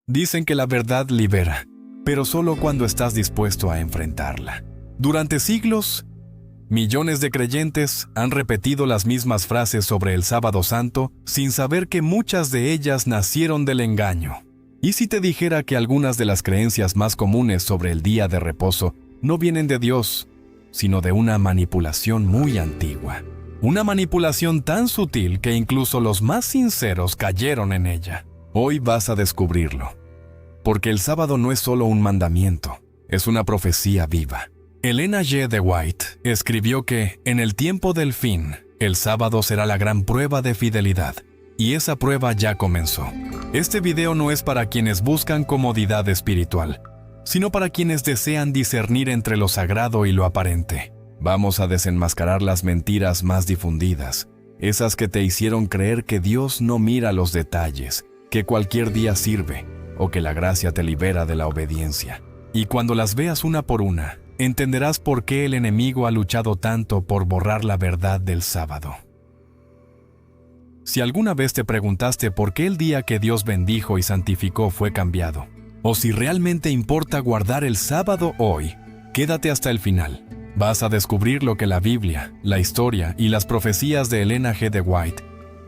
Dicen que la verdad libera, pero solo cuando estás dispuesto a enfrentarla. Durante siglos, millones de creyentes han repetido las mismas frases sobre el Sábado Santo sin saber que muchas de ellas nacieron del engaño. ¿Y si te dijera que algunas de las creencias más comunes sobre el día de reposo no vienen de Dios, sino de una manipulación muy antigua? Una manipulación tan sutil que incluso los más sinceros cayeron en ella. Hoy vas a descubrirlo. Porque el sábado no es solo un mandamiento, es una profecía viva. Elena G. de White escribió que, en el tiempo del fin, el sábado será la gran prueba de fidelidad. Y esa prueba ya comenzó. Este video no es para quienes buscan comodidad espiritual, sino para quienes desean discernir entre lo sagrado y lo aparente. Vamos a desenmascarar las mentiras más difundidas, esas que te hicieron creer que Dios no mira los detalles, que cualquier día sirve, o que la gracia te libera de la obediencia. Y cuando las veas una por una, entenderás por qué el enemigo ha luchado tanto por borrar la verdad del sábado. Si alguna vez te preguntaste por qué el día que Dios bendijo y santificó fue cambiado, o si realmente importa guardar el sábado hoy, quédate hasta el final. Vas a descubrir lo que la Biblia, la historia y las profecías de Elena G. de White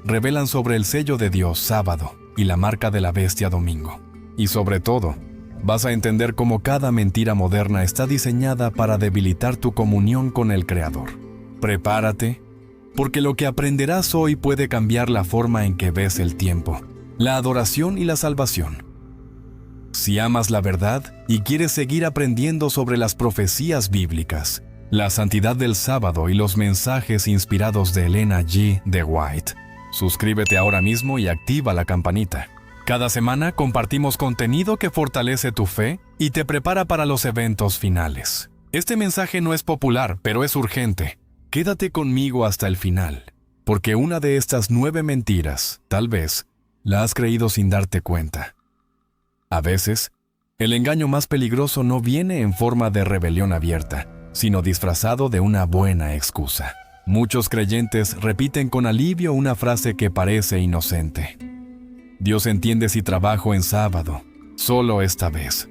revelan sobre el sello de Dios sábado y la marca de la bestia domingo. Y sobre todo, vas a entender cómo cada mentira moderna está diseñada para debilitar tu comunión con el Creador. Prepárate, porque lo que aprenderás hoy puede cambiar la forma en que ves el tiempo, la adoración y la salvación. Si amas la verdad y quieres seguir aprendiendo sobre las profecías bíblicas, la santidad del sábado y los mensajes inspirados de Elena G. de White, suscríbete ahora mismo y activa la campanita. Cada semana compartimos contenido que fortalece tu fe y te prepara para los eventos finales. Este mensaje no es popular, pero es urgente. Quédate conmigo hasta el final, porque una de estas 9 mentiras, tal vez, la has creído sin darte cuenta. A veces, el engaño más peligroso no viene en forma de rebelión abierta, sino disfrazado de una buena excusa. Muchos creyentes repiten con alivio una frase que parece inocente. Dios entiende si trabajo en sábado, solo esta vez.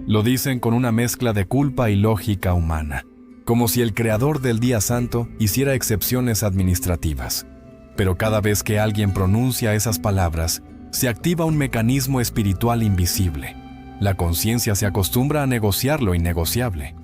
Lo dicen con una mezcla de culpa y lógica humana, como si el creador del día santo hiciera excepciones administrativas. Pero cada vez que alguien pronuncia esas palabras, se activa un mecanismo espiritual invisible. La conciencia se acostumbra a negociar lo innegociable.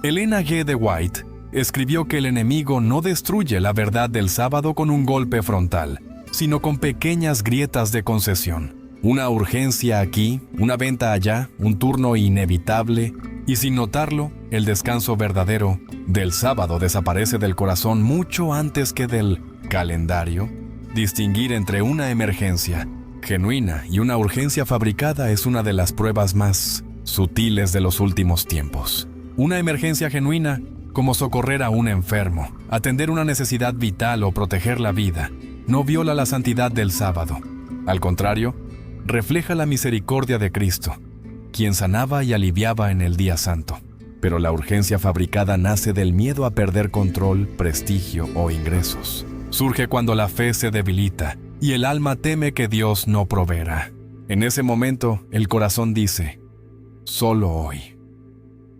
Elena G. de White escribió que el enemigo no destruye la verdad del sábado con un golpe frontal, sino con pequeñas grietas de concesión. Una urgencia aquí, una venta allá, un turno inevitable, y sin notarlo, el descanso verdadero del sábado desaparece del corazón mucho antes que del calendario. Distinguir entre una emergencia genuina y una urgencia fabricada es una de las pruebas más sutiles de los últimos tiempos. Una emergencia genuina, como socorrer a un enfermo, atender una necesidad vital o proteger la vida, no viola la santidad del sábado. Al contrario, refleja la misericordia de Cristo, quien sanaba y aliviaba en el día santo. Pero la urgencia fabricada nace del miedo a perder control, prestigio o ingresos. Surge cuando la fe se debilita y el alma teme que Dios no proveerá. En ese momento, el corazón dice, solo hoy.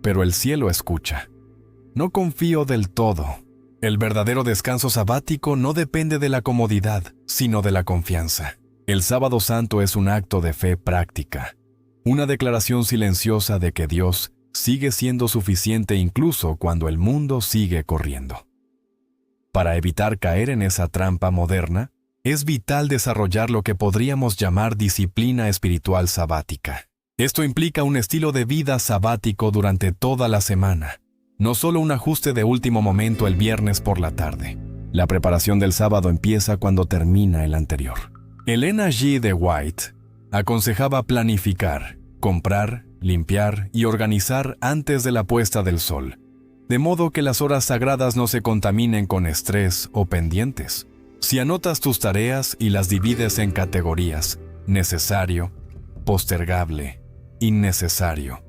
Pero el cielo escucha. No confío del todo. El verdadero descanso sabático no depende de la comodidad, sino de la confianza. El sábado santo es un acto de fe práctica, una declaración silenciosa de que Dios sigue siendo suficiente incluso cuando el mundo sigue corriendo. Para evitar caer en esa trampa moderna, es vital desarrollar lo que podríamos llamar disciplina espiritual sabática. Esto implica un estilo de vida sabático durante toda la semana, no solo un ajuste de último momento el viernes por la tarde. La preparación del sábado empieza cuando termina el anterior. Elena G. de White aconsejaba planificar, comprar, limpiar y organizar antes de la puesta del sol, de modo que las horas sagradas no se contaminen con estrés o pendientes. Si anotas tus tareas y las divides en categorías, necesario, postergable, innecesario,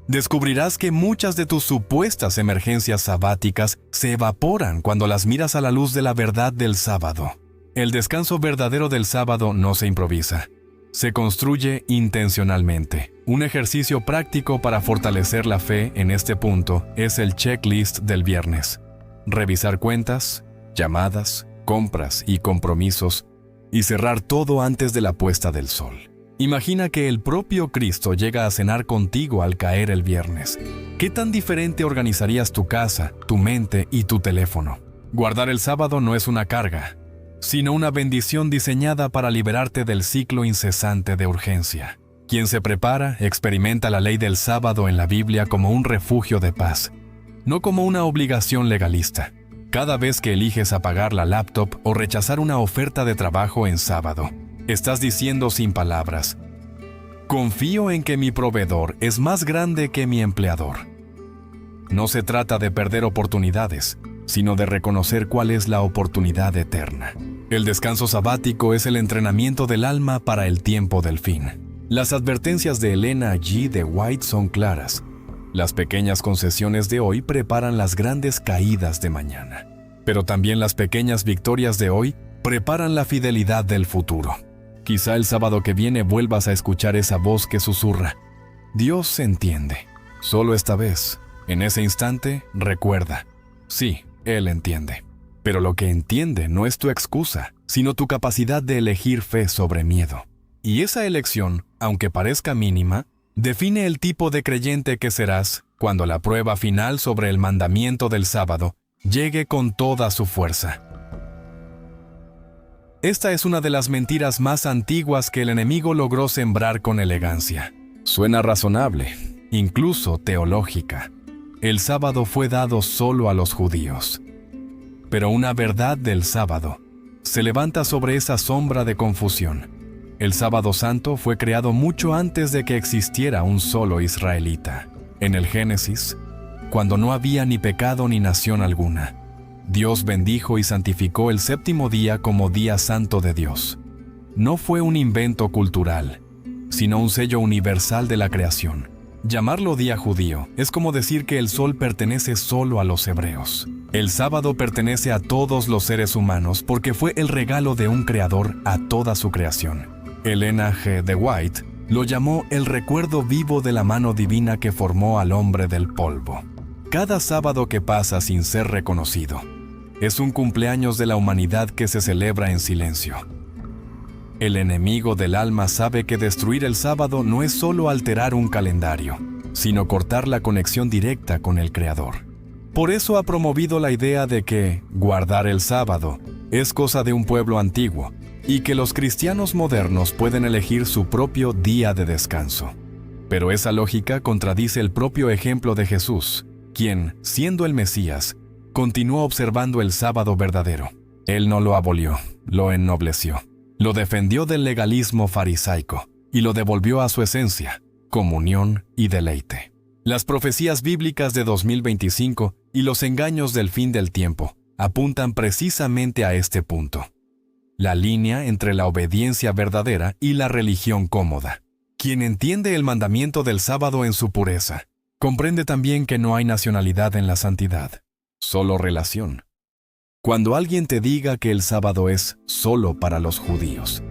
descubrirás que muchas de tus supuestas emergencias sabáticas se evaporan cuando las miras a la luz de la verdad del sábado. El descanso verdadero del sábado no se improvisa. se construye intencionalmente. Un ejercicio práctico para fortalecer la fe en este punto es el checklist del viernes. Revisar cuentas, llamadas, compras y compromisos y cerrar todo antes de la puesta del sol. Imagina que el propio Cristo llega a cenar contigo al caer el viernes. ¿Qué tan diferente organizarías tu casa, tu mente y tu teléfono? Guardar el sábado no es una carga, sino una bendición diseñada para liberarte del ciclo incesante de urgencia. Quien se prepara experimenta la ley del sábado en la Biblia como un refugio de paz, no como una obligación legalista. Cada vez que eliges apagar la laptop o rechazar una oferta de trabajo en sábado, estás diciendo sin palabras: confío en que mi proveedor es más grande que mi empleador. No se trata de perder oportunidades, sino de reconocer cuál es la oportunidad eterna. El descanso sabático es el entrenamiento del alma para el tiempo del fin. Las advertencias de Elena G. de White son claras. Las pequeñas concesiones de hoy preparan las grandes caídas de mañana. Pero también las pequeñas victorias de hoy preparan la fidelidad del futuro. Quizá el sábado que viene vuelvas a escuchar esa voz que susurra: Dios se entiende. Solo esta vez, en ese instante, recuerda: sí, Él entiende. Pero lo que entiende no es tu excusa, sino tu capacidad de elegir fe sobre miedo. Y esa elección, aunque parezca mínima, define el tipo de creyente que serás cuando la prueba final sobre el mandamiento del sábado llegue con toda su fuerza. Esta es una de las mentiras más antiguas que el enemigo logró sembrar con elegancia. Suena razonable, incluso teológica. El sábado fue dado solo a los judíos. Pero una verdad del sábado se levanta sobre esa sombra de confusión. El sábado santo fue creado mucho antes de que existiera un solo israelita. En el Génesis, cuando no había ni pecado ni nación alguna, Dios bendijo y santificó el séptimo día como día santo de Dios. No fue un invento cultural, sino un sello universal de la creación. Llamarlo día judío es como decir que el sol pertenece solo a los hebreos. El sábado pertenece a todos los seres humanos porque fue el regalo de un creador a toda su creación. Elena G. de White lo llamó el recuerdo vivo de la mano divina que formó al hombre del polvo. Cada sábado que pasa sin ser reconocido es un cumpleaños de la humanidad que se celebra en silencio. El enemigo del alma sabe que destruir el sábado no es solo alterar un calendario, sino cortar la conexión directa con el Creador. Por eso ha promovido la idea de que guardar el sábado es cosa de un pueblo antiguo y que los cristianos modernos pueden elegir su propio día de descanso. Pero esa lógica contradice el propio ejemplo de Jesús, quien, siendo el Mesías, continuó observando el sábado verdadero. Él no lo abolió, lo ennobleció. Lo defendió del legalismo farisaico y lo devolvió a su esencia, comunión y deleite. Las profecías bíblicas de 2025 y los engaños del fin del tiempo apuntan precisamente a este punto. La línea entre la obediencia verdadera y la religión cómoda. Quien entiende el mandamiento del sábado en su pureza, comprende también que no hay nacionalidad en la santidad, solo relación. Cuando alguien te diga que el sábado es solo para los judíos,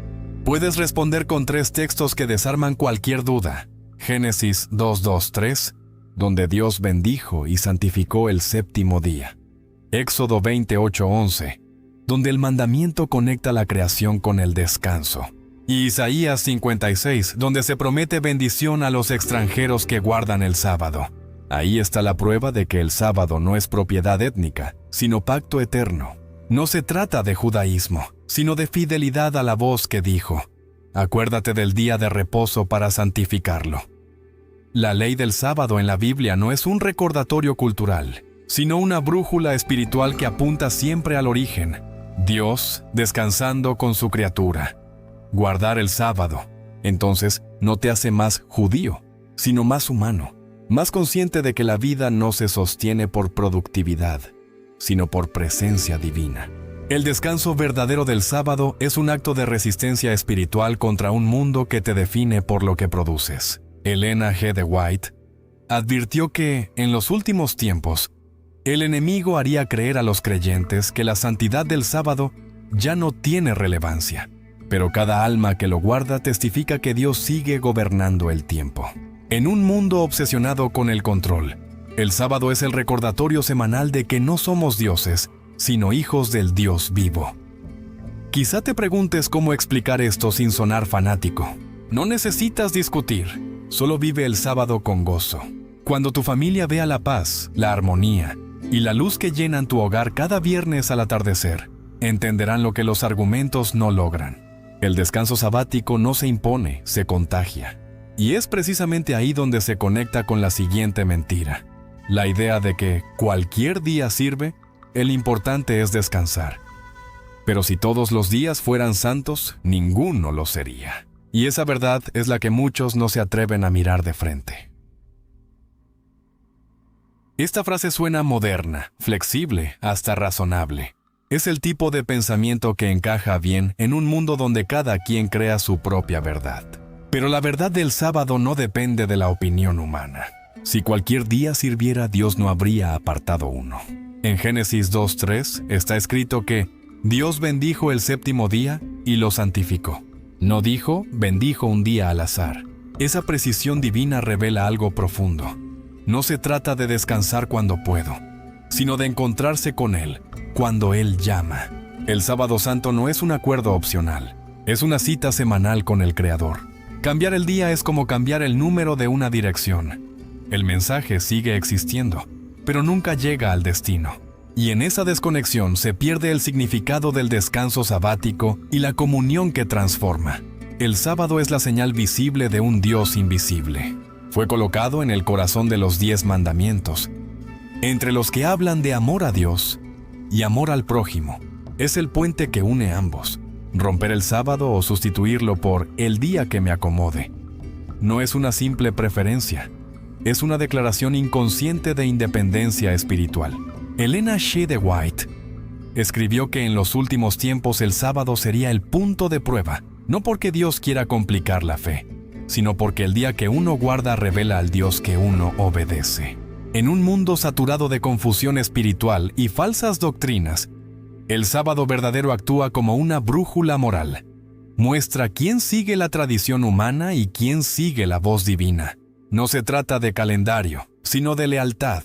puedes responder con 3 textos que desarman cualquier duda. Génesis 2:2-3, donde Dios bendijo y santificó el séptimo día. Éxodo 28:11, donde el mandamiento conecta la creación con el descanso. Y Isaías 56, donde se promete bendición a los extranjeros que guardan el sábado. Ahí está la prueba de que el sábado no es propiedad étnica, sino pacto eterno. No se trata de judaísmo, sino de fidelidad a la voz que dijo: acuérdate del día de reposo para santificarlo. La ley del sábado en la Biblia no es un recordatorio cultural, sino una brújula espiritual que apunta siempre al origen, Dios descansando con su criatura. Guardar el sábado, entonces, no te hace más judío, sino más humano. Más consciente de que la vida no se sostiene por productividad, sino por presencia divina. El descanso verdadero del sábado es un acto de resistencia espiritual contra un mundo que te define por lo que produces. Elena G. de White advirtió que, en los últimos tiempos, el enemigo haría creer a los creyentes que la santidad del sábado ya no tiene relevancia. pero cada alma que lo guarda testifica que Dios sigue gobernando el tiempo. En un mundo obsesionado con el control, el sábado es el recordatorio semanal de que no somos dioses, sino hijos del Dios vivo. Quizá te preguntes cómo explicar esto sin sonar fanático. No necesitas discutir, solo vive el sábado con gozo. Cuando tu familia vea la paz, la armonía y la luz que llenan tu hogar cada viernes al atardecer, entenderán lo que los argumentos no logran. El descanso sabático no se impone, se contagia. Y es precisamente ahí donde se conecta con la siguiente mentira. La idea de que cualquier día sirve, el importante es descansar. Pero si todos los días fueran santos, ninguno lo sería. Y esa verdad es la que muchos no se atreven a mirar de frente. Esta frase suena moderna, flexible, hasta razonable. Es el tipo de pensamiento que encaja bien en un mundo donde cada quien crea su propia verdad. Pero la verdad del sábado no depende de la opinión humana. Si cualquier día sirviera, Dios no habría apartado uno. En Génesis 2:3 está escrito que Dios bendijo el séptimo día y lo santificó. No dijo, bendijo un día al azar. Esa precisión divina revela algo profundo. No se trata de descansar cuando puedo, sino de encontrarse con Él cuando Él llama. El sábado santo no es un acuerdo opcional, es una cita semanal con el Creador. Cambiar el día es como cambiar el número de una dirección. El mensaje sigue existiendo, pero nunca llega al destino. Y en esa desconexión se pierde el significado del descanso sabático y la comunión que transforma. El sábado es la señal visible de un Dios invisible. Fue colocado en el corazón de los 10 mandamientos, entre los que hablan de amor a Dios y amor al prójimo. Es el puente que une ambos. Romper el sábado o sustituirlo por el día que me acomode no es una simple preferencia, es una declaración inconsciente de independencia espiritual. Elena G. de White escribió que en los últimos tiempos el sábado sería el punto de prueba, no porque Dios quiera complicar la fe, sino porque el día que uno guarda revela al Dios que uno obedece. En un mundo saturado de confusión espiritual y falsas doctrinas, el sábado verdadero actúa como una brújula moral. Muestra quién sigue la tradición humana y quién sigue la voz divina. No se trata de calendario, sino de lealtad.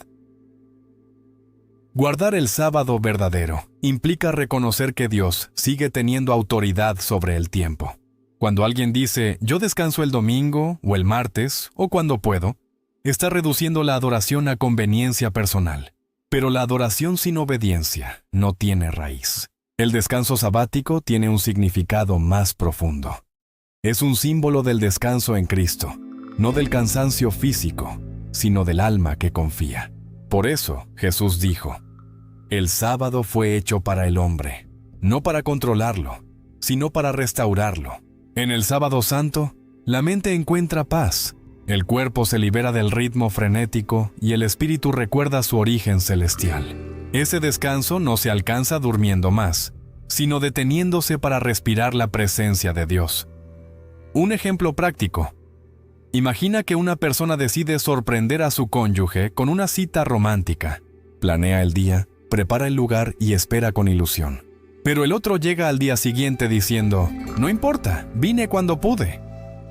Guardar el sábado verdadero implica reconocer que Dios sigue teniendo autoridad sobre el tiempo. Cuando alguien dice, yo descanso el domingo o el martes o cuando puedo, está reduciendo la adoración a conveniencia personal. Pero la adoración sin obediencia no tiene raíz. El descanso sabático tiene un significado más profundo. Es un símbolo del descanso en Cristo, no del cansancio físico, sino del alma que confía. Por eso Jesús dijo, el sábado fue hecho para el hombre, no para controlarlo, sino para restaurarlo. En el sábado santo, la mente encuentra paz, el cuerpo se libera del ritmo frenético y el espíritu recuerda su origen celestial. Ese descanso no se alcanza durmiendo más, sino deteniéndose para respirar la presencia de Dios. Un ejemplo práctico. Imagina que una persona decide sorprender a su cónyuge con una cita romántica. Planea el día, prepara el lugar y espera con ilusión. Pero el otro llega al día siguiente diciendo, no importa, vine cuando pude.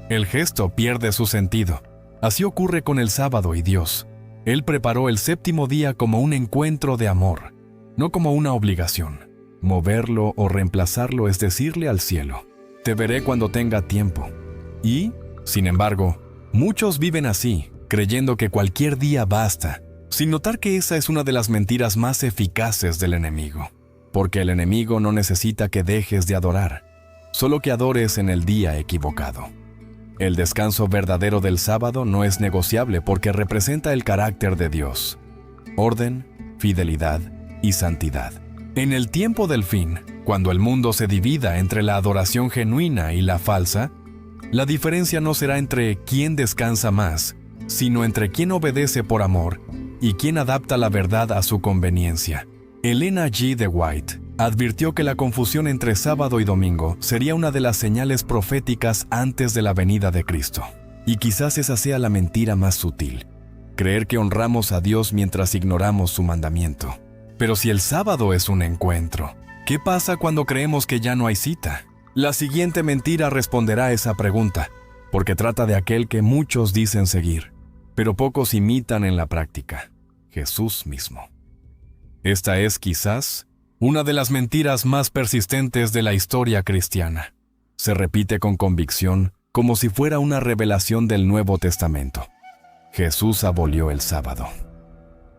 El gesto pierde su sentido. Así ocurre con el sábado y Dios. Él preparó el séptimo día como un encuentro de amor, no como una obligación. Moverlo o reemplazarlo es decirle al cielo, te veré cuando tenga tiempo. Y, sin embargo, muchos viven así, creyendo que cualquier día basta, sin notar que esa es una de las mentiras más eficaces del enemigo. Porque el enemigo no necesita que dejes de adorar, solo que adores en el día equivocado. El descanso verdadero del sábado no es negociable porque representa el carácter de Dios, orden, fidelidad y santidad. En el tiempo del fin, cuando el mundo se divida entre la adoración genuina y la falsa, la diferencia no será entre quién descansa más, sino entre quién obedece por amor y quién adapta la verdad a su conveniencia. Elena G. de White advirtió que la confusión entre sábado y domingo sería una de las señales proféticas antes de la venida de Cristo. Y quizás esa sea la mentira más sutil, creer que honramos a Dios mientras ignoramos su mandamiento. Pero si el sábado es un encuentro, ¿qué pasa cuando creemos que ya no hay cita? La siguiente mentira responderá a esa pregunta, porque trata de aquel que muchos dicen seguir, pero pocos imitan en la práctica: Jesús mismo. Esta es, quizás, una de las mentiras más persistentes de la historia cristiana. Se repite con convicción, como si fuera una revelación del Nuevo Testamento. Jesús abolió el sábado.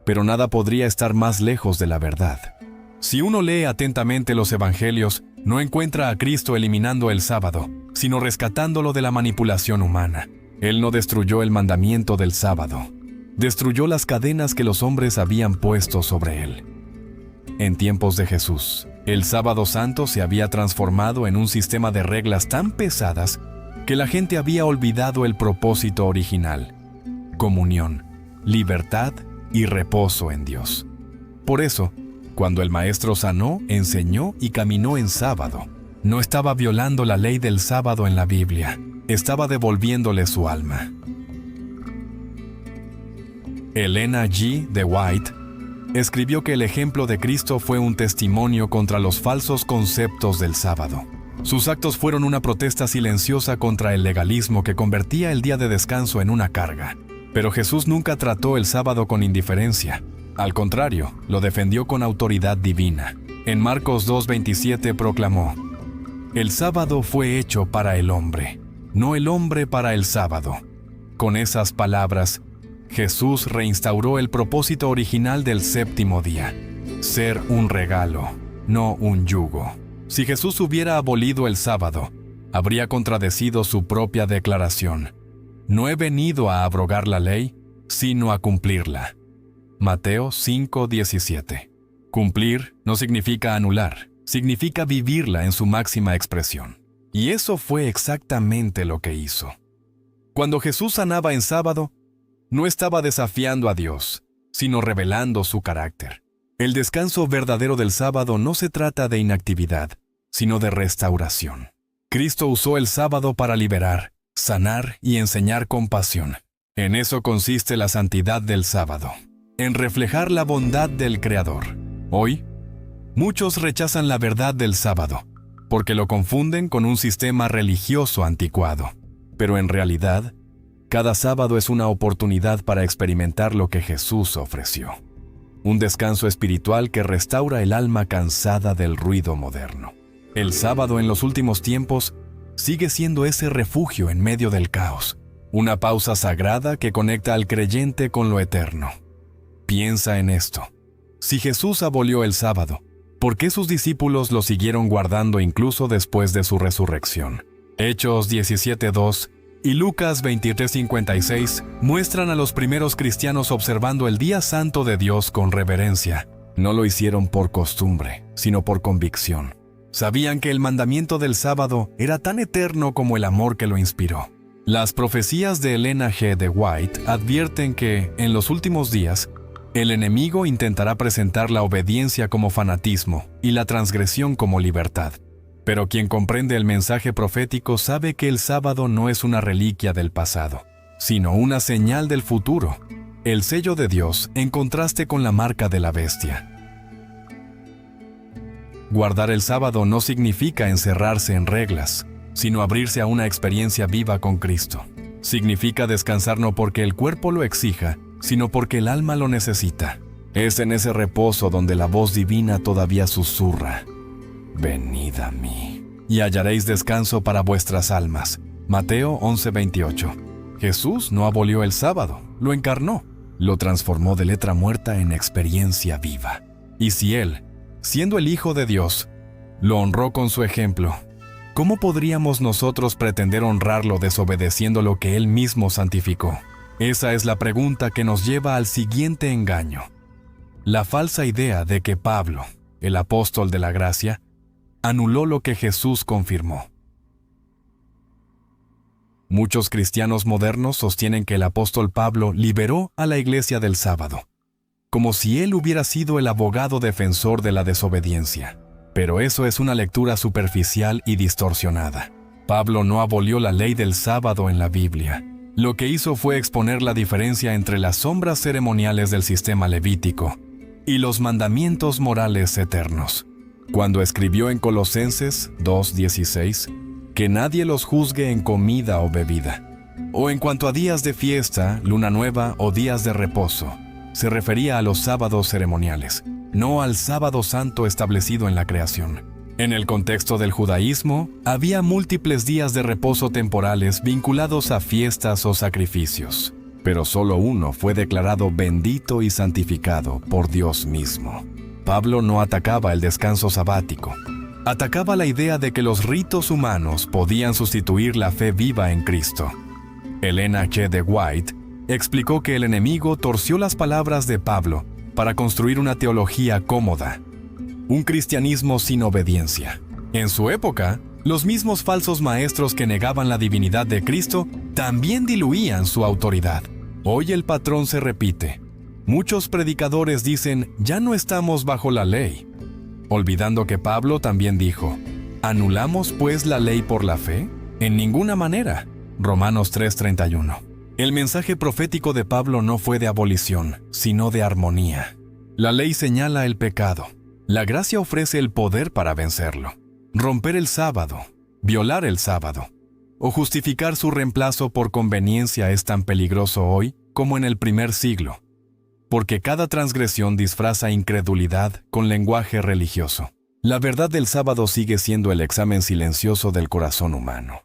Pero nada podría estar más lejos de la verdad. Si uno lee atentamente los evangelios, no encuentra a Cristo eliminando el sábado, sino rescatándolo de la manipulación humana. Él no destruyó el mandamiento del sábado. Destruyó las cadenas que los hombres habían puesto sobre él. En tiempos de Jesús, el sábado santo se había transformado en un sistema de reglas tan pesadas que la gente había olvidado el propósito original: comunión, libertad y reposo en Dios. Por eso, cuando el Maestro sanó, enseñó y caminó en sábado, no estaba violando la ley del sábado en la Biblia, estaba devolviéndole su alma. Elena G. de White escribió que el ejemplo de Cristo fue un testimonio contra los falsos conceptos del sábado. Sus actos fueron una protesta silenciosa contra el legalismo que convertía el día de descanso en una carga. Pero Jesús nunca trató el sábado con indiferencia. Al contrario, lo defendió con autoridad divina. En Marcos 2:27 proclamó: «El sábado fue hecho para el hombre, no el hombre para el sábado». Con esas palabras, Jesús reinstauró el propósito original del séptimo día: ser un regalo, no un yugo. Si Jesús hubiera abolido el sábado, habría contradecido su propia declaración: «No he venido a abrogar la ley, sino a cumplirla». Mateo 5:17. Cumplir no significa anular, significa vivirla en su máxima expresión. Y eso fue exactamente lo que hizo. Cuando Jesús sanaba en sábado, no estaba desafiando a Dios, sino revelando su carácter. El descanso verdadero del sábado no se trata de inactividad, sino de restauración. Cristo usó el sábado para liberar, sanar y enseñar compasión. En eso consiste la santidad del sábado, en reflejar la bondad del Creador. Hoy, muchos rechazan la verdad del sábado, porque lo confunden con un sistema religioso anticuado. Pero en realidad, cada sábado es una oportunidad para experimentar lo que Jesús ofreció: un descanso espiritual que restaura el alma cansada del ruido moderno. El sábado en los últimos tiempos sigue siendo ese refugio en medio del caos, una pausa sagrada que conecta al creyente con lo eterno. Piensa en esto: si Jesús abolió el sábado, ¿por qué sus discípulos lo siguieron guardando incluso después de su resurrección? Hechos 17:2 y Lucas 23:56 muestran a los primeros cristianos observando el día santo de Dios con reverencia. No lo hicieron por costumbre, sino por convicción. Sabían que el mandamiento del sábado era tan eterno como el amor que lo inspiró. Las profecías de Elena G. de White advierten que, en los últimos días, el enemigo intentará presentar la obediencia como fanatismo y la transgresión como libertad. Pero quien comprende el mensaje profético sabe que el sábado no es una reliquia del pasado, sino una señal del futuro, el sello de Dios en contraste con la marca de la bestia. Guardar el sábado no significa encerrarse en reglas, sino abrirse a una experiencia viva con Cristo. Significa descansar no porque el cuerpo lo exija, sino porque el alma lo necesita. Es en ese reposo donde la voz divina todavía susurra: «Venid a mí, y hallaréis descanso para vuestras almas». Mateo 11:28. Jesús no abolió el sábado, lo encarnó, lo transformó de letra muerta en experiencia viva. Y si Él, siendo el Hijo de Dios, lo honró con su ejemplo, ¿cómo podríamos nosotros pretender honrarlo desobedeciendo lo que Él mismo santificó? Esa es la pregunta que nos lleva al siguiente engaño: la falsa idea de que Pablo, el apóstol de la gracia, anuló lo que Jesús confirmó. Muchos cristianos modernos sostienen que el apóstol Pablo liberó a la iglesia del sábado, como si él hubiera sido el abogado defensor de la desobediencia. Pero eso es una lectura superficial y distorsionada. Pablo no abolió la ley del sábado en la Biblia. Lo que hizo fue exponer la diferencia entre las sombras ceremoniales del sistema levítico y los mandamientos morales eternos. cuando escribió en Colosenses 2:16 que nadie los juzgue en comida o bebida, o en cuanto a días de fiesta, luna nueva o días de reposo. Se refería a los sábados ceremoniales, no al sábado santo establecido en la creación. En el contexto del judaísmo, había múltiples días de reposo temporales vinculados a fiestas o sacrificios, pero solo uno fue declarado bendito y santificado por Dios mismo. Pablo no atacaba el descanso sabático. Atacaba la idea de que los ritos humanos podían sustituir la fe viva en Cristo. Ellen G. de White explicó que el enemigo torció las palabras de Pablo para construir una teología cómoda, un cristianismo sin obediencia. En su época, los mismos falsos maestros que negaban la divinidad de Cristo también diluían su autoridad. Hoy el patrón se repite. Muchos predicadores dicen, ya no estamos bajo la ley, olvidando que Pablo también dijo, ¿anulamos pues la ley por la fe? En ninguna manera. Romanos 3:31. El mensaje profético de Pablo no fue de abolición, sino de armonía. La ley señala el pecado. La gracia ofrece el poder para vencerlo. Romper el sábado, violar el sábado, o justificar su reemplazo por conveniencia es tan peligroso hoy como en el primer siglo, porque cada transgresión disfraza incredulidad con lenguaje religioso. La verdad del sábado sigue siendo el examen silencioso del corazón humano.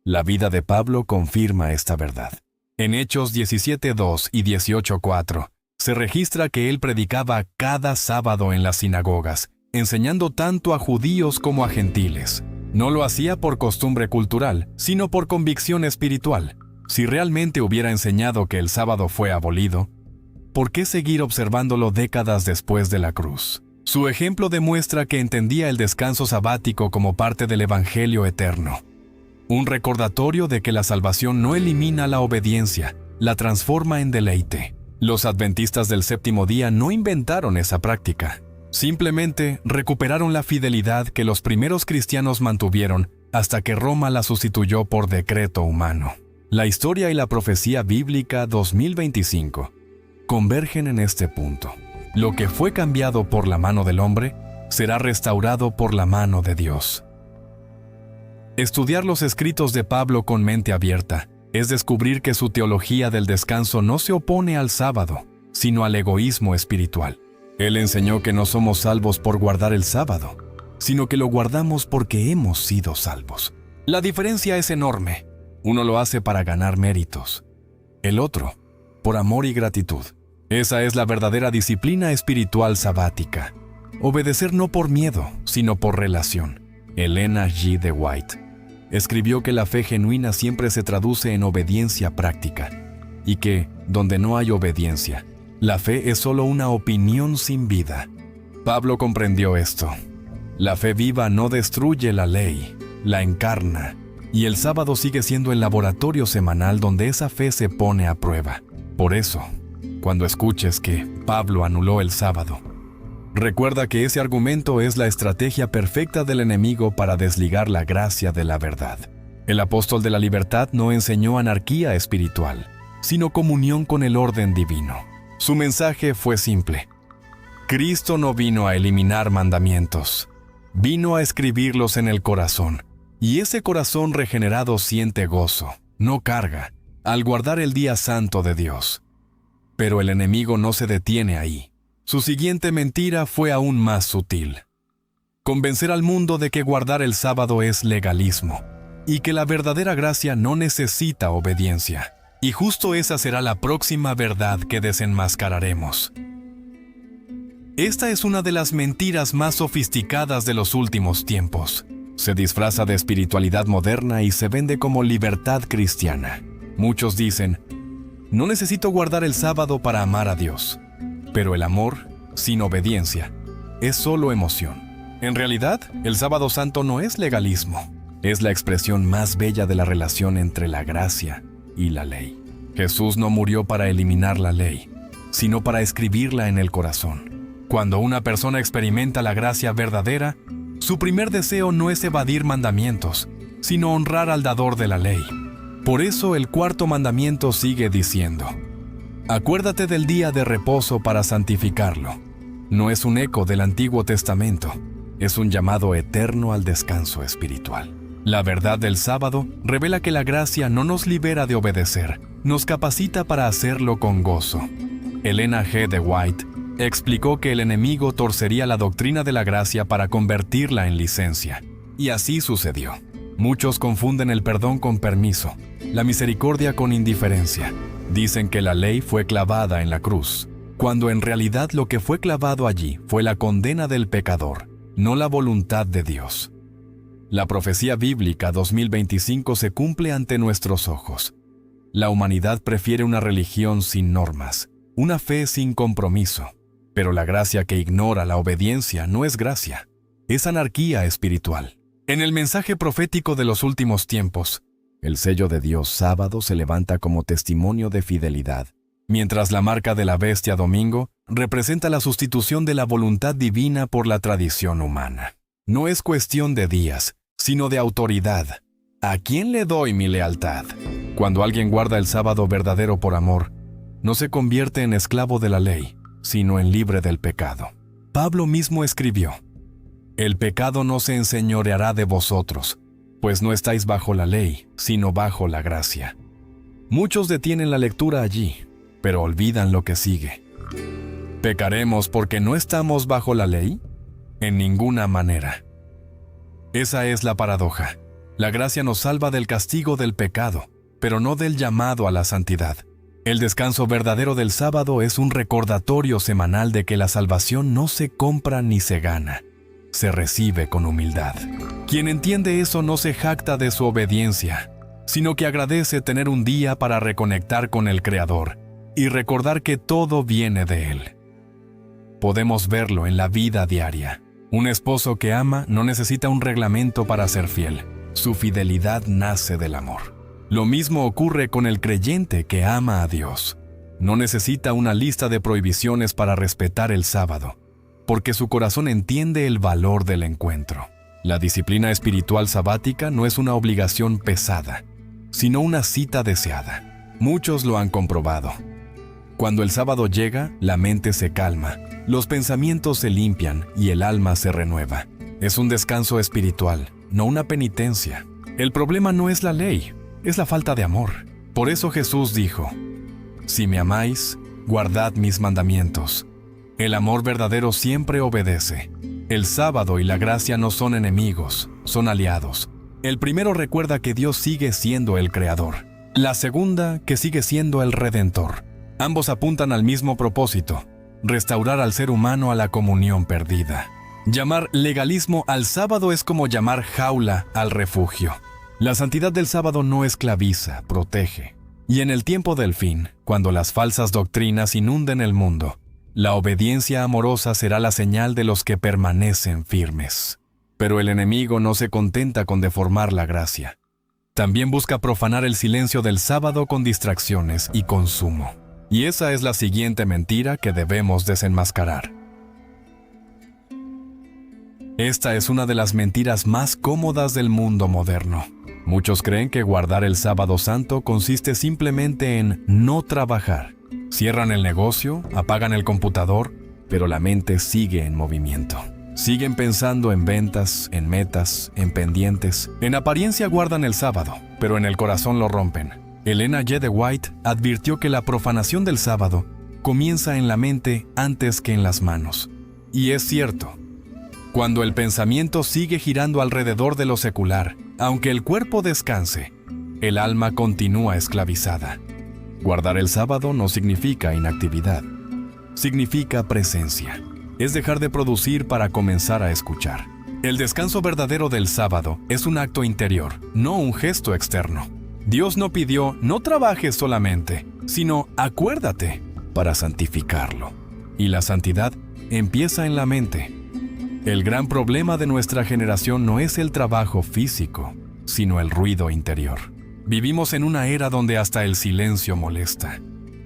La vida de Pablo confirma esta verdad. En Hechos 17:2 y 18:4 se registra que él predicaba cada sábado en las sinagogas, enseñando tanto a judíos como a gentiles. No lo hacía por costumbre cultural, sino por convicción espiritual. Si realmente hubiera enseñado que el sábado fue abolido, ¿por qué seguir observándolo décadas después de la cruz? Su ejemplo demuestra que entendía el descanso sabático como parte del Evangelio eterno. Un recordatorio de que la salvación no elimina la obediencia, la transforma en deleite. Los adventistas del séptimo día no inventaron esa práctica. Simplemente recuperaron la fidelidad que los primeros cristianos mantuvieron hasta que Roma la sustituyó por decreto humano. La historia y la profecía bíblica 2025 convergen en este punto. Lo que fue cambiado por la mano del hombre será restaurado por la mano de Dios. Estudiar los escritos de Pablo con mente abierta es descubrir que su teología del descanso no se opone al sábado, sino al egoísmo espiritual. Él enseñó que no somos salvos por guardar el sábado, sino que lo guardamos porque hemos sido salvos. La diferencia es enorme. Uno lo hace para ganar méritos, el otro por amor y gratitud. Esa es la verdadera disciplina espiritual sabática. Obedecer no por miedo, sino por relación. Ellen G. de White escribió que la fe genuina siempre se traduce en obediencia práctica, y que, donde no hay obediencia, la fe es solo una opinión sin vida. Pablo comprendió esto. La fe viva no destruye la ley, la encarna, y el sábado sigue siendo el laboratorio semanal donde esa fe se pone a prueba. Por eso, cuando escuches que Pablo anuló el sábado, recuerda que ese argumento es la estrategia perfecta del enemigo para desligar la gracia de la verdad. El apóstol de la libertad no enseñó anarquía espiritual, sino comunión con el orden divino. Su mensaje fue simple. Cristo no vino a eliminar mandamientos, vino a escribirlos en el corazón, y ese corazón regenerado siente gozo, no carga, al guardar el día santo de Dios. Pero el enemigo no se detiene ahí. Su siguiente mentira fue aún más sutil. Convencer al mundo de que guardar el sábado es legalismo y que la verdadera gracia no necesita obediencia. Y justo esa será la próxima verdad que desenmascararemos. Esta es una de las mentiras más sofisticadas de los últimos tiempos. Se disfraza de espiritualidad moderna y se vende como libertad cristiana. Muchos dicen, no necesito guardar el sábado para amar a Dios. Pero el amor, sin obediencia, es solo emoción. En realidad, el sábado santo no es legalismo. Es la expresión más bella de la relación entre la gracia y la ley. Jesús no murió para eliminar la ley, sino para escribirla en el corazón. Cuando una persona experimenta la gracia verdadera, su primer deseo no es evadir mandamientos, sino honrar al dador de la ley. Por eso el cuarto mandamiento sigue diciendo, acuérdate del día de reposo para santificarlo. No es un eco del Antiguo Testamento, es un llamado eterno al descanso espiritual. La verdad del sábado revela que la gracia no nos libera de obedecer, nos capacita para hacerlo con gozo. Elena G. de White explicó que el enemigo torcería la doctrina de la gracia para convertirla en licencia. Y así sucedió. Muchos confunden el perdón con permiso, la misericordia con indiferencia. Dicen que la ley fue clavada en la cruz, cuando en realidad lo que fue clavado allí fue la condena del pecador, no la voluntad de Dios. La profecía bíblica 2025 se cumple ante nuestros ojos. La humanidad prefiere una religión sin normas, una fe sin compromiso, pero la gracia que ignora la obediencia no es gracia, es anarquía espiritual. En el mensaje profético de los últimos tiempos, el sello de Dios sábado se levanta como testimonio de fidelidad, mientras la marca de la bestia domingo representa la sustitución de la voluntad divina por la tradición humana. No es cuestión de días, sino de autoridad. ¿A quién le doy mi lealtad? Cuando alguien guarda el sábado verdadero por amor, no se convierte en esclavo de la ley, sino en libre del pecado. Pablo mismo escribió: «El pecado no se enseñoreará de vosotros, pues no estáis bajo la ley, sino bajo la gracia». Muchos detienen la lectura allí, pero olvidan lo que sigue. ¿Pecaremos porque no estamos bajo la ley? En ninguna manera. Esa es la paradoja. La gracia nos salva del castigo del pecado, pero no del llamado a la santidad. El descanso verdadero del sábado es un recordatorio semanal de que la salvación no se compra ni se gana, se recibe con humildad. Quien entiende eso no se jacta de su obediencia, sino que agradece tener un día para reconectar con el Creador y recordar que todo viene de Él. Podemos verlo en la vida diaria. Un esposo que ama no necesita un reglamento para ser fiel. Su fidelidad nace del amor. Lo mismo ocurre con el creyente que ama a Dios. No necesita una lista de prohibiciones para respetar el sábado, porque su corazón entiende el valor del encuentro. La disciplina espiritual sabática no es una obligación pesada, sino una cita deseada. Muchos lo han comprobado. Cuando el sábado llega, la mente se calma, los pensamientos se limpian y el alma se renueva. Es un descanso espiritual, no una penitencia. El problema no es la ley, es la falta de amor. Por eso Jesús dijo: «Si me amáis, guardad mis mandamientos». El amor verdadero siempre obedece. El sábado y la gracia no son enemigos, son aliados. El primero recuerda que Dios sigue siendo el Creador. La segunda, que sigue siendo el Redentor. Ambos apuntan al mismo propósito: restaurar al ser humano a la comunión perdida. Llamar legalismo al sábado es como llamar jaula al refugio. La santidad del sábado no esclaviza, protege. Y en el tiempo del fin, cuando las falsas doctrinas inunden el mundo, la obediencia amorosa será la señal de los que permanecen firmes. Pero el enemigo no se contenta con deformar la gracia. También busca profanar el silencio del sábado con distracciones y consumo. Y esa es la siguiente mentira que debemos desenmascarar. Esta es una de las mentiras más cómodas del mundo moderno. Muchos creen que guardar el sábado santo consiste simplemente en no trabajar. Cierran el negocio, apagan el computador, pero la mente sigue en movimiento. Siguen pensando en ventas, en metas, en pendientes. En apariencia guardan el sábado, pero en el corazón lo rompen. Elena G. de White advirtió que la profanación del sábado comienza en la mente antes que en las manos. Y es cierto. Cuando el pensamiento sigue girando alrededor de lo secular, aunque el cuerpo descanse, el alma continúa esclavizada. Guardar el sábado no significa inactividad, significa presencia. Es dejar de producir para comenzar a escuchar. El descanso verdadero del sábado es un acto interior, no un gesto externo. Dios no pidió no trabajes solamente, sino acuérdate para santificarlo. Y la santidad empieza en la mente. El gran problema de nuestra generación no es el trabajo físico, sino el ruido interior. Vivimos en una era donde hasta el silencio molesta.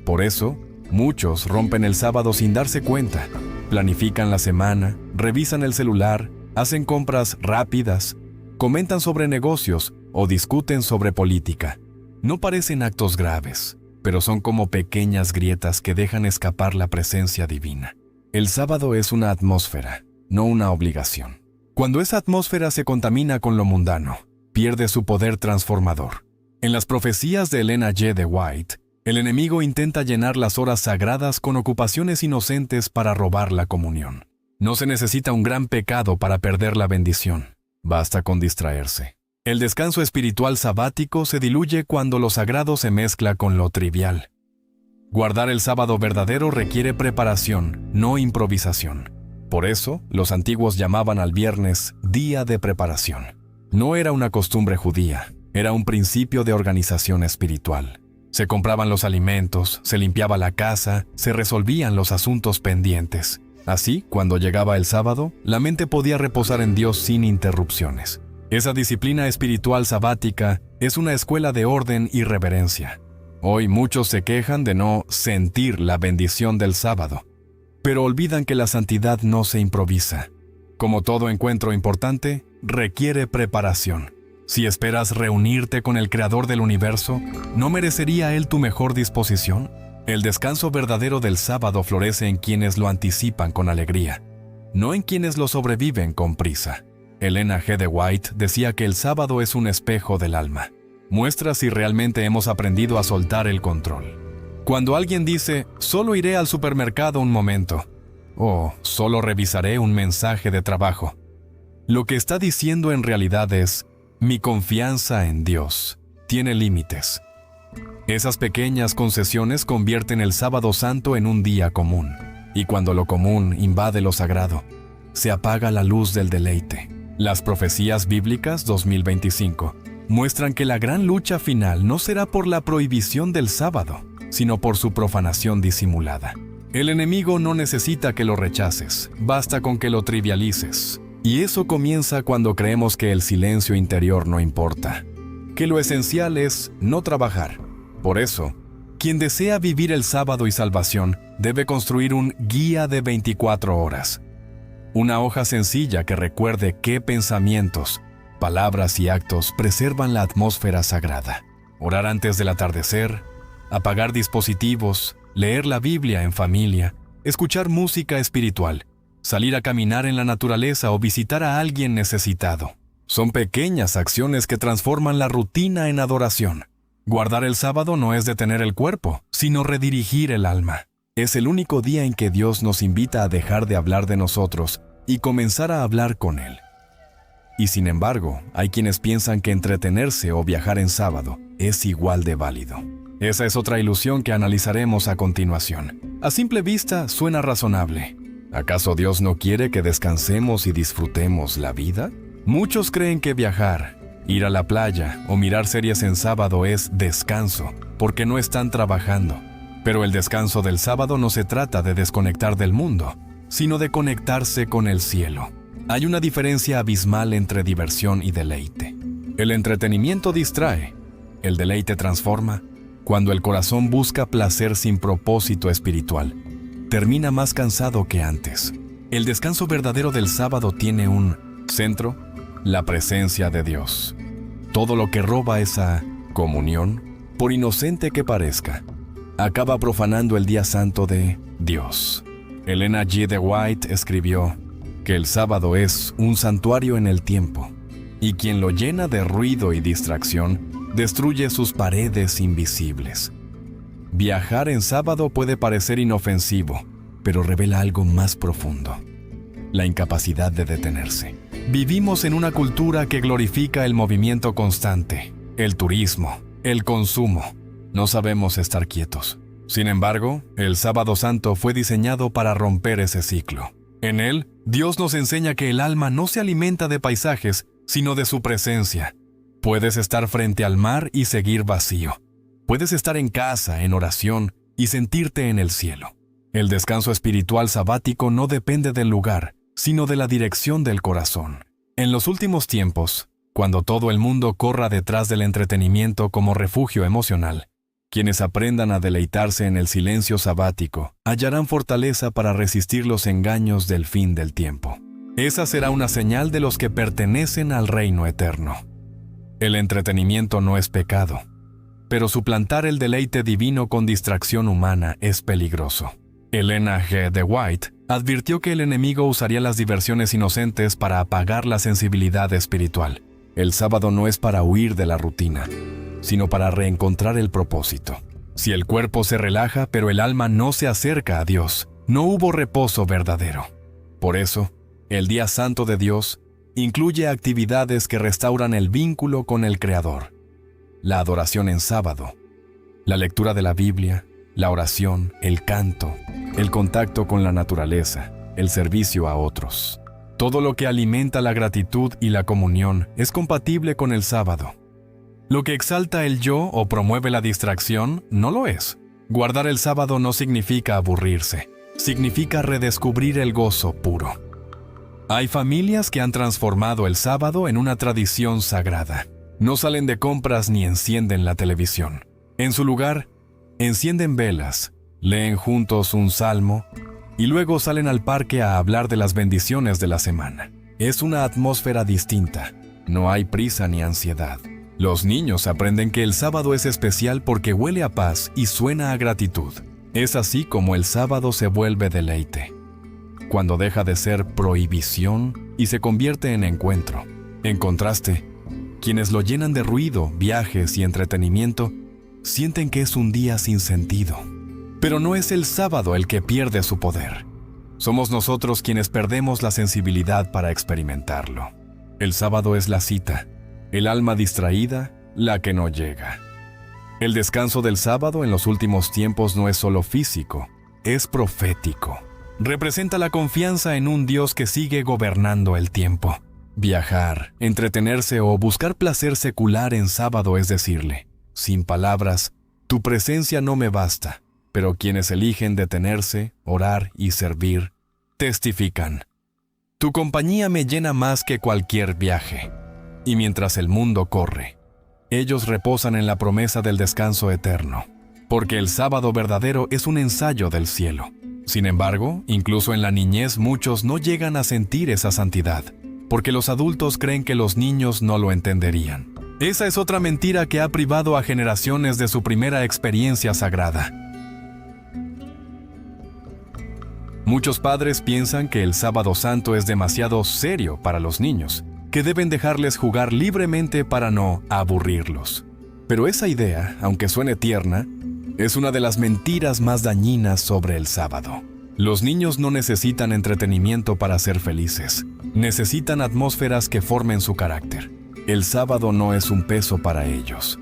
Por eso, muchos rompen el sábado sin darse cuenta. Planifican la semana, revisan el celular, hacen compras rápidas, comentan sobre negocios o discuten sobre política. No parecen actos graves, pero son como pequeñas grietas que dejan escapar la presencia divina. El sábado es una atmósfera, no una obligación. Cuando esa atmósfera se contamina con lo mundano, pierde su poder transformador. En las profecías de Elena G. de White, el enemigo intenta llenar las horas sagradas con ocupaciones inocentes para robar la comunión. No se necesita un gran pecado para perder la bendición. Basta con distraerse. El descanso espiritual sabático se diluye cuando lo sagrado se mezcla con lo trivial. Guardar el sábado verdadero requiere preparación, no improvisación. Por eso, los antiguos llamaban al viernes día de preparación. No era una costumbre judía, era un principio de organización espiritual. Se compraban los alimentos, se limpiaba la casa, se resolvían los asuntos pendientes. Así, cuando llegaba el sábado, la mente podía reposar en Dios sin interrupciones. Esa disciplina espiritual sabática es una escuela de orden y reverencia. Hoy muchos se quejan de no sentir la bendición del sábado, pero olvidan que la santidad no se improvisa. Como todo encuentro importante, requiere preparación. Si esperas reunirte con el Creador del universo, ¿no merecería Él tu mejor disposición? El descanso verdadero del sábado florece en quienes lo anticipan con alegría, no en quienes lo sobreviven con prisa. Elena G. de White decía que el sábado es un espejo del alma. Muestra si realmente hemos aprendido a soltar el control. Cuando alguien dice, solo iré al supermercado un momento, o solo revisaré un mensaje de trabajo, lo que está diciendo en realidad es, mi confianza en Dios tiene límites. Esas pequeñas concesiones convierten el sábado santo en un día común, y cuando lo común invade lo sagrado, se apaga la luz del deleite. Las profecías bíblicas 2025 muestran que la gran lucha final no será por la prohibición del sábado, sino por su profanación disimulada. El enemigo no necesita que lo rechaces, basta con que lo trivialices. Y eso comienza cuando creemos que el silencio interior no importa, que lo esencial es no trabajar. Por eso, quien desea vivir el sábado y salvación debe construir un guía de 24 horas. Una hoja sencilla que recuerde qué pensamientos, palabras y actos preservan la atmósfera sagrada. Orar antes del atardecer, apagar dispositivos, leer la Biblia en familia, escuchar música espiritual, salir a caminar en la naturaleza o visitar a alguien necesitado. Son pequeñas acciones que transforman la rutina en adoración. Guardar el sábado no es detener el cuerpo, sino redirigir el alma. Es el único día en que Dios nos invita a dejar de hablar de nosotros y comenzar a hablar con Él. Y sin embargo, hay quienes piensan que entretenerse o viajar en sábado es igual de válido. Esa es otra ilusión que analizaremos a continuación. A simple vista suena razonable. ¿Acaso Dios no quiere que descansemos y disfrutemos la vida? Muchos creen que viajar, ir a la playa o mirar series en sábado es descanso, porque no están trabajando. Pero el descanso del sábado no se trata de desconectar del mundo, sino de conectarse con el cielo. Hay una diferencia abismal entre diversión y deleite. El entretenimiento distrae, el deleite transforma. Cuando el corazón busca placer sin propósito espiritual, termina más cansado que antes. El descanso verdadero del sábado tiene un centro, la presencia de Dios. Todo lo que roba esa comunión, por inocente que parezca, acaba profanando el día santo de Dios. Elena G. de White escribió que el sábado es un santuario en el tiempo, y quien lo llena de ruido y distracción destruye sus paredes invisibles. Viajar en sábado puede parecer inofensivo, pero revela algo más profundo: la incapacidad de detenerse. Vivimos en una cultura que glorifica el movimiento constante, el turismo, el consumo. No sabemos estar quietos. Sin embargo, el Sábado Santo fue diseñado para romper ese ciclo. En él, Dios nos enseña que el alma no se alimenta de paisajes, sino de su presencia. Puedes estar frente al mar y seguir vacío. Puedes estar en casa, en oración, y sentirte en el cielo. El descanso espiritual sabático no depende del lugar, sino de la dirección del corazón. En los últimos tiempos, cuando todo el mundo corra detrás del entretenimiento como refugio emocional, quienes aprendan a deleitarse en el silencio sabático hallarán fortaleza para resistir los engaños del fin del tiempo. Esa será una señal de los que pertenecen al reino eterno. El entretenimiento no es pecado, pero suplantar el deleite divino con distracción humana es peligroso. Elena G. de White advirtió que el enemigo usaría las diversiones inocentes para apagar la sensibilidad espiritual. El sábado no es para huir de la rutina, sino para reencontrar el propósito. Si el cuerpo se relaja, pero el alma no se acerca a Dios, no hubo reposo verdadero. Por eso, el día santo de Dios incluye actividades que restauran el vínculo con el Creador. La adoración en sábado, la lectura de la Biblia, la oración, el canto, el contacto con la naturaleza, el servicio a otros. Todo lo que alimenta la gratitud y la comunión es compatible con el sábado. Lo que exalta el yo o promueve la distracción no lo es. Guardar el sábado no significa aburrirse, significa redescubrir el gozo puro. Hay familias que han transformado el sábado en una tradición sagrada. No salen de compras ni encienden la televisión. En su lugar, encienden velas, leen juntos un salmo y luego salen al parque a hablar de las bendiciones de la semana. Es una atmósfera distinta. No hay prisa ni ansiedad. Los niños aprenden que el sábado es especial porque huele a paz y suena a gratitud. Es así como el sábado se vuelve deleite, cuando deja de ser prohibición y se convierte en encuentro. En contraste, quienes lo llenan de ruido, viajes y entretenimiento, sienten que es un día sin sentido. Pero no es el sábado el que pierde su poder. Somos nosotros quienes perdemos la sensibilidad para experimentarlo. El sábado es la cita, el alma distraída, la que no llega. El descanso del sábado en los últimos tiempos no es solo físico, es profético. Representa la confianza en un Dios que sigue gobernando el tiempo. Viajar, entretenerse o buscar placer secular en sábado es decirle, sin palabras, tu presencia no me basta, pero quienes eligen detenerse, orar y servir, testifican. Tu compañía me llena más que cualquier viaje. Y mientras el mundo corre, ellos reposan en la promesa del descanso eterno, porque el sábado verdadero es un ensayo del cielo. Sin embargo, incluso en la niñez muchos no llegan a sentir esa santidad, porque los adultos creen que los niños no lo entenderían. Esa es otra mentira que ha privado a generaciones de su primera experiencia sagrada. Muchos padres piensan que el sábado santo es demasiado serio para los niños, que deben dejarles jugar libremente para no aburrirlos. Pero esa idea, aunque suene tierna, es una de las mentiras más dañinas sobre el sábado. Los niños no necesitan entretenimiento para ser felices. Necesitan atmósferas que formen su carácter. El sábado no es un peso para ellos.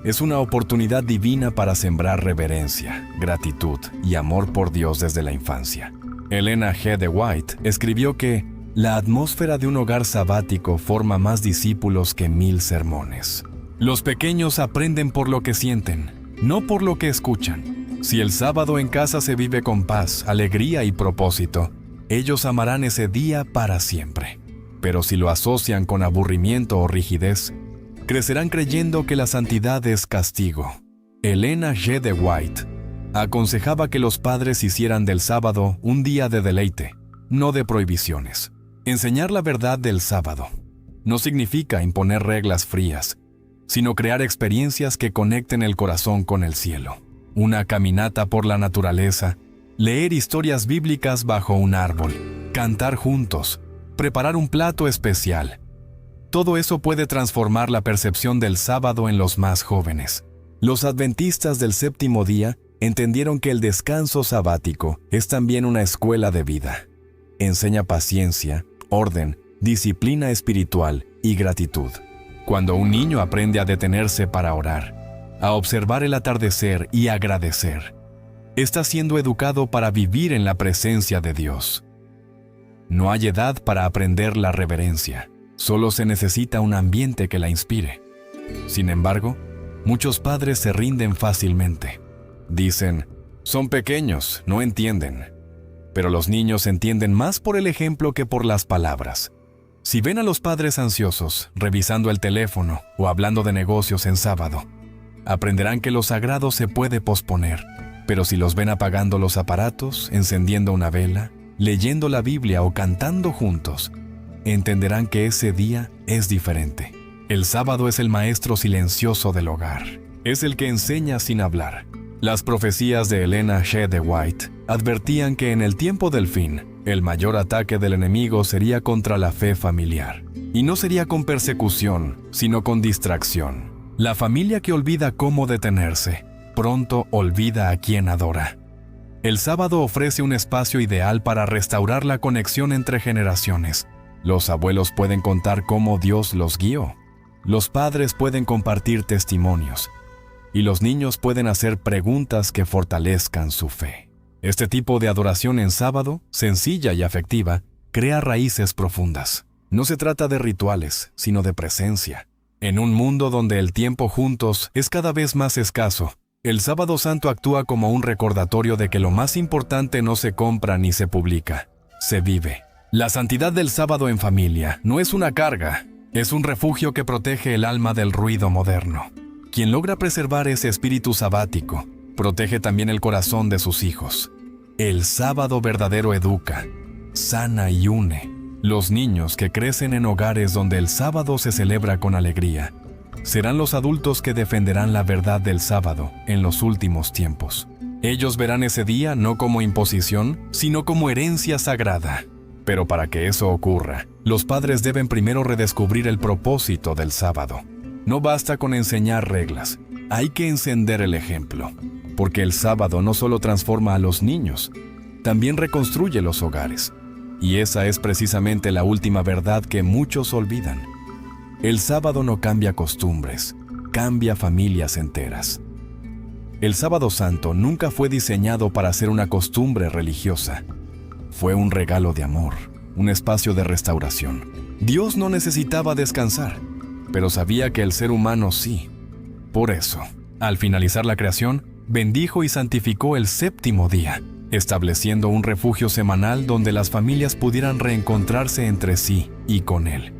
Es una oportunidad divina para sembrar reverencia, gratitud y amor por Dios desde la infancia. Elena G. de White escribió que la atmósfera de un hogar sabático forma más discípulos que 1000 sermones. Los pequeños aprenden por lo que sienten, no por lo que escuchan. Si el sábado en casa se vive con paz, alegría y propósito, ellos amarán ese día para siempre. Pero si lo asocian con aburrimiento o rigidez, crecerán creyendo que la santidad es castigo. Elena G. de White aconsejaba que los padres hicieran del sábado un día de deleite, no de prohibiciones. Enseñar la verdad del sábado no significa imponer reglas frías, sino crear experiencias que conecten el corazón con el cielo. Una caminata por la naturaleza, leer historias bíblicas bajo un árbol, cantar juntos, preparar un plato especial. Todo eso puede transformar la percepción del sábado en los más jóvenes. Los adventistas del séptimo día entendieron que el descanso sabático es también una escuela de vida. Enseña paciencia, orden, disciplina espiritual y gratitud. Cuando un niño aprende a detenerse para orar, a observar el atardecer y agradecer, está siendo educado para vivir en la presencia de Dios. No hay edad para aprender la reverencia, solo se necesita un ambiente que la inspire. Sin embargo, muchos padres se rinden fácilmente. Dicen, son pequeños, no entienden. Pero los niños entienden más por el ejemplo que por las palabras. Si ven a los padres ansiosos, revisando el teléfono o hablando de negocios en sábado, aprenderán que lo sagrado se puede posponer. Pero si los ven apagando los aparatos, encendiendo una vela, leyendo la Biblia o cantando juntos, entenderán que ese día es diferente. El sábado es el maestro silencioso del hogar. Es el que enseña sin hablar. Las profecías de Elena G. de White advertían que en el tiempo del fin, el mayor ataque del enemigo sería contra la fe familiar. Y no sería con persecución, sino con distracción. La familia que olvida cómo detenerse, pronto olvida a quien adora. El sábado ofrece un espacio ideal para restaurar la conexión entre generaciones. Los abuelos pueden contar cómo Dios los guió. Los padres pueden compartir testimonios. Y los niños pueden hacer preguntas que fortalezcan su fe. Este tipo de adoración en sábado, sencilla y afectiva, crea raíces profundas. No se trata de rituales, sino de presencia. En un mundo donde el tiempo juntos es cada vez más escaso, el Sábado Santo actúa como un recordatorio de que lo más importante no se compra ni se publica, se vive. La santidad del sábado en familia no es una carga, es un refugio que protege el alma del ruido moderno. Quien logra preservar ese espíritu sabático, protege también el corazón de sus hijos. El sábado verdadero educa, sana y une. Los niños que crecen en hogares donde el sábado se celebra con alegría, serán los adultos que defenderán la verdad del sábado en los últimos tiempos. Ellos verán ese día no como imposición, sino como herencia sagrada. Pero para que eso ocurra, los padres deben primero redescubrir el propósito del sábado. No basta con enseñar reglas, hay que encender el ejemplo, porque el sábado no solo transforma a los niños, también reconstruye los hogares. Y esa es precisamente la última verdad que muchos olvidan. El sábado no cambia costumbres, cambia familias enteras. El Sábado Santo nunca fue diseñado para ser una costumbre religiosa. Fue un regalo de amor, un espacio de restauración. Dios no necesitaba descansar, pero sabía que el ser humano sí. Por eso, al finalizar la creación, bendijo y santificó el séptimo día, estableciendo un refugio semanal donde las familias pudieran reencontrarse entre sí y con Él.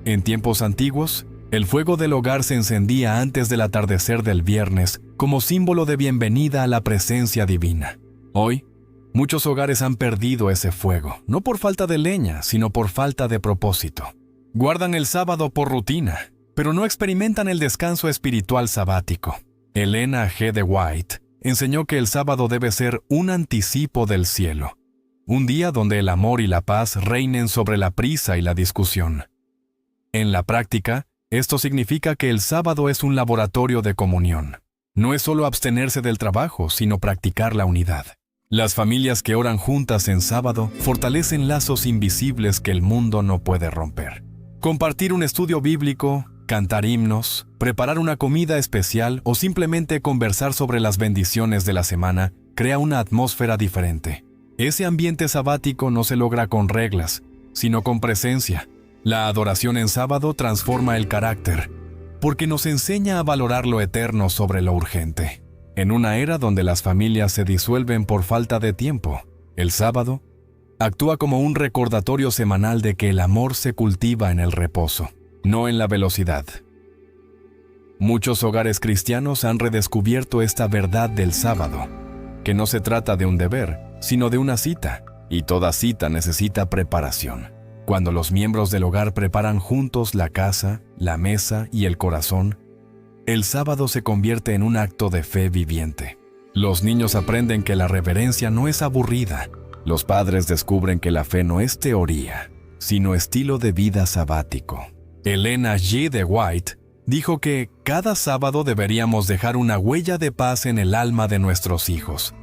En tiempos antiguos, el fuego del hogar se encendía antes del atardecer del viernes como símbolo de bienvenida a la presencia divina. Hoy, muchos hogares han perdido ese fuego, no por falta de leña, sino por falta de propósito. Guardan el sábado por rutina, pero no experimentan el descanso espiritual sabático. Elena G. de White enseñó que el sábado debe ser un anticipo del cielo, un día donde el amor y la paz reinen sobre la prisa y la discusión. En la práctica, esto significa que el sábado es un laboratorio de comunión. No es solo abstenerse del trabajo, sino practicar la unidad. Las familias que oran juntas en sábado fortalecen lazos invisibles que el mundo no puede romper. Compartir un estudio bíblico, cantar himnos, preparar una comida especial o simplemente conversar sobre las bendiciones de la semana crea una atmósfera diferente. Ese ambiente sabático no se logra con reglas, sino con presencia. La adoración en sábado transforma el carácter, porque nos enseña a valorar lo eterno sobre lo urgente. En una era donde las familias se disuelven por falta de tiempo, el sábado actúa como un recordatorio semanal de que el amor se cultiva en el reposo, no en la velocidad. Muchos hogares cristianos han redescubierto esta verdad del sábado, que no se trata de un deber, sino de una cita, y toda cita necesita preparación. Cuando los miembros del hogar preparan juntos la casa, la mesa y el corazón, el sábado se convierte en un acto de fe viviente. Los niños aprenden que la reverencia no es aburrida. Los padres descubren que la fe no es teoría, sino estilo de vida sabático. Elena G. de White dijo que cada sábado deberíamos dejar una huella de paz en el alma de nuestros hijos.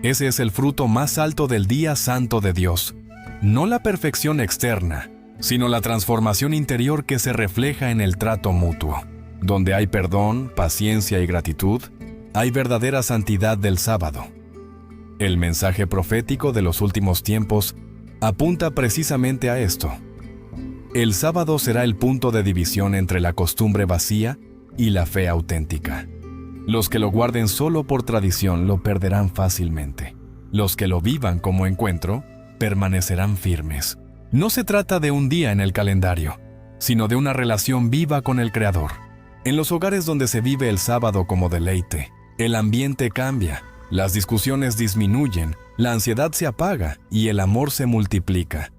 Ese es el fruto más alto del día santo de Dios. No la perfección externa, sino la transformación interior que se refleja en el trato mutuo. Donde hay perdón, paciencia y gratitud, hay verdadera santidad del sábado. El mensaje profético de los últimos tiempos apunta precisamente a esto. El sábado será el punto de división entre la costumbre vacía y la fe auténtica. Los que lo guarden solo por tradición lo perderán fácilmente. Los que lo vivan como encuentro permanecerán firmes. No se trata de un día en el calendario, sino de una relación viva con el Creador. En los hogares donde se vive el sábado como deleite, el ambiente cambia, las discusiones disminuyen, la ansiedad se apaga y el amor se multiplica.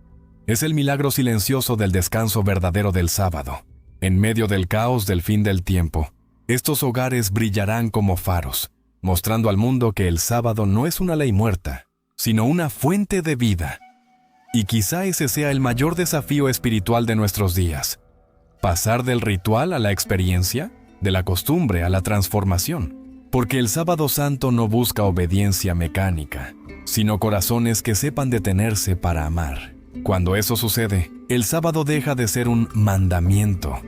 Es el milagro silencioso del descanso verdadero del sábado. En medio del caos del fin del tiempo, estos hogares brillarán como faros, mostrando al mundo que el sábado no es una ley muerta, sino una fuente de vida. Y quizá ese sea el mayor desafío espiritual de nuestros días: pasar del ritual a la experiencia, de la costumbre a la transformación. Porque el sábado santo no busca obediencia mecánica, sino corazones que sepan detenerse para amar. Cuando eso sucede, el sábado deja de ser un mandamiento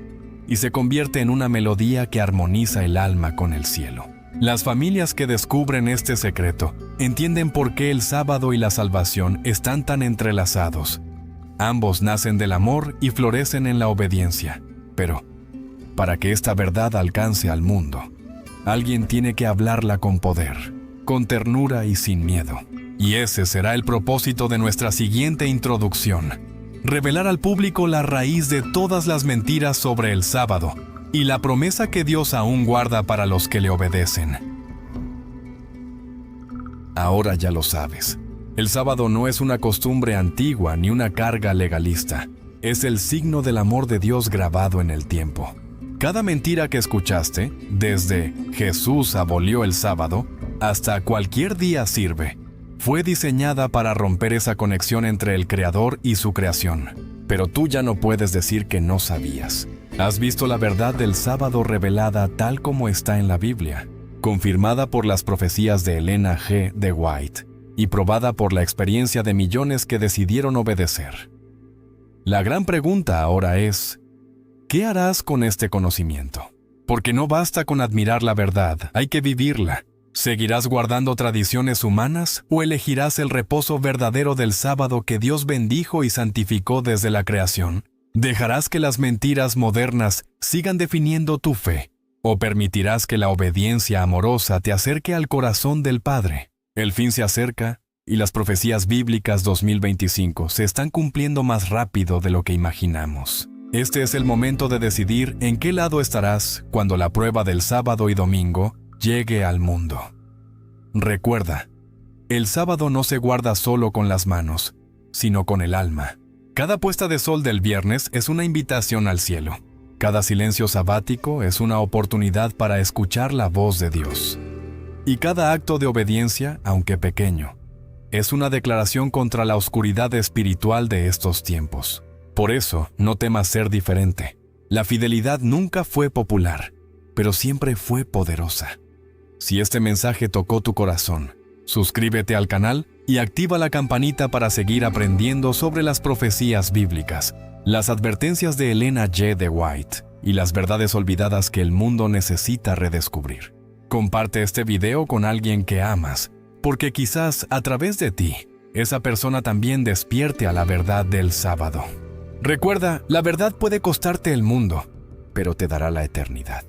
y se convierte en una melodía que armoniza el alma con el cielo. Las familias que descubren este secreto entienden por qué el sábado y la salvación están tan entrelazados. Ambos nacen del amor y florecen en la obediencia. Pero, para que esta verdad alcance al mundo, alguien tiene que hablarla con poder, con ternura y sin miedo. Y ese será el propósito de nuestra siguiente introducción: revelar al público la raíz de todas las mentiras sobre el sábado y la promesa que Dios aún guarda para los que le obedecen. Ahora ya lo sabes. El sábado no es una costumbre antigua ni una carga legalista. Es el signo del amor de Dios grabado en el tiempo. Cada mentira que escuchaste, desde Jesús abolió el sábado hasta cualquier día sirve, fue diseñada para romper esa conexión entre el Creador y su creación. Pero tú ya no puedes decir que no sabías. Has visto la verdad del sábado revelada tal como está en la Biblia, confirmada por las profecías de Elena G. de White y probada por la experiencia de millones que decidieron obedecer. La gran pregunta ahora es: ¿qué harás con este conocimiento? Porque no basta con admirar la verdad, hay que vivirla. ¿Seguirás guardando tradiciones humanas o elegirás el reposo verdadero del sábado que Dios bendijo y santificó desde la creación? ¿Dejarás que las mentiras modernas sigan definiendo tu fe o permitirás que la obediencia amorosa te acerque al corazón del Padre? El fin se acerca y las profecías bíblicas 2025 se están cumpliendo más rápido de lo que imaginamos. Este es el momento de decidir en qué lado estarás cuando la prueba del sábado y domingo llegue al mundo. Recuerda, el sábado no se guarda solo con las manos, sino con el alma. Cada puesta de sol del viernes es una invitación al cielo. Cada silencio sabático es una oportunidad para escuchar la voz de Dios. Y cada acto de obediencia, aunque pequeño, es una declaración contra la oscuridad espiritual de estos tiempos. Por eso, no temas ser diferente. La fidelidad nunca fue popular, pero siempre fue poderosa. Si este mensaje tocó tu corazón, suscríbete al canal y activa la campanita para seguir aprendiendo sobre las profecías bíblicas, las advertencias de Elena G. de White y las verdades olvidadas que el mundo necesita redescubrir. Comparte este video con alguien que amas, porque quizás a través de ti, esa persona también despierte a la verdad del sábado. Recuerda, la verdad puede costarte el mundo, pero te dará la eternidad.